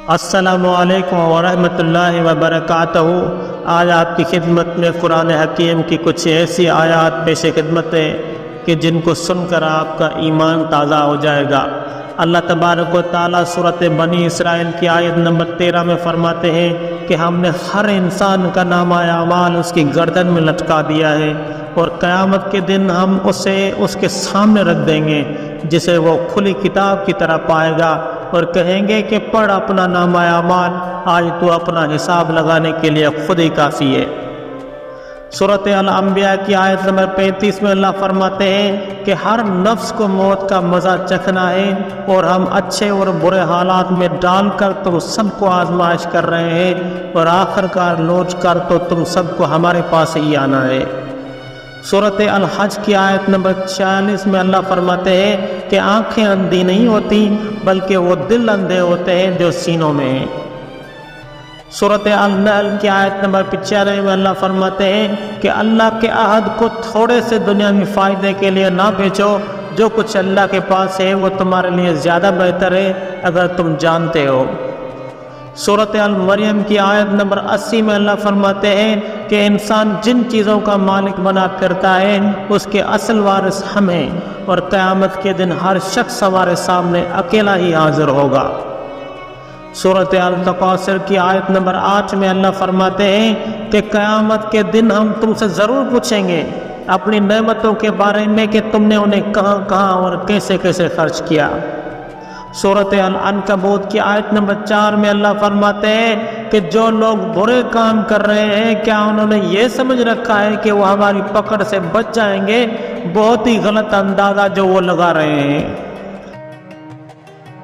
السلام علیکم ورحمۃ اللہ وبرکاتہ۔ آج آپ کی خدمت میں قرآن حکیم کی کچھ ایسی آیات پیش خدمت ہے کہ جن کو سن کر آپ کا ایمان تازہ ہو جائے گا۔ اللہ تبارک و تعالیٰ سورۃ بنی اسرائیل کی آیت نمبر 13 میں فرماتے ہیں کہ ہم نے ہر انسان کا نامہ اعمال اس کی گردن میں لٹکا دیا ہے، اور قیامت کے دن ہم اسے اس کے سامنے رکھ دیں گے جسے وہ کھلی کتاب کی طرح پائے گا، اور کہیں گے کہ پڑھ اپنا نامہ اعمال، آج تو اپنا حساب لگانے کے لیے خود ہی کافی ہے۔ سورۃ الانبیاء کی آیت نمبر 35 میں اللہ فرماتے ہیں کہ ہر نفس کو موت کا مزہ چکھنا ہے، اور ہم اچھے اور برے حالات میں ڈال کر تم سب کو آزمائش کر رہے ہیں، اور آخر کار لوٹ کر تو تم سب کو ہمارے پاس ہی آنا ہے۔ سورۃ الحج کی آیت نمبر 46 میں اللہ فرماتے ہیں کہ آنکھیں اندھی نہیں ہوتی بلکہ وہ دل اندھے ہوتے ہیں جو سینوں میں ہیں۔ سورۃ النحل کی آیت نمبر 95 میں اللہ فرماتے ہیں کہ اللہ کے عہد کو تھوڑے سے دنیاوی فائدے کے لیے نہ بیچو، جو کچھ اللہ کے پاس ہے وہ تمہارے لیے زیادہ بہتر ہے اگر تم جانتے ہو۔ سورۃ المریم کی آیت نمبر 80 میں اللہ فرماتے ہیں کہ انسان جن چیزوں کا مالک بنا پھرتا ہے اس کے اصل وارث ہم ہیں، اور قیامت کے دن ہر شخص ہمارے سامنے اکیلا ہی حاضر ہوگا۔ سورۃ التکاثر کی آیت نمبر 8 میں اللہ فرماتے ہیں کہ قیامت کے دن ہم تم سے ضرور پوچھیں گے اپنی نعمتوں کے بارے میں کہ تم نے انہیں کہاں کہاں اور کیسے کیسے خرچ کیا۔ سورۃ العنکبوت کی آیت نمبر 4 میں اللہ فرماتے ہیں کہ جو لوگ برے کام کر رہے ہیں کیا انہوں نے یہ سمجھ رکھا ہے کہ وہ ہماری پکڑ سے بچ جائیں گے؟ بہت ہی غلط اندازہ جو وہ لگا رہے ہیں۔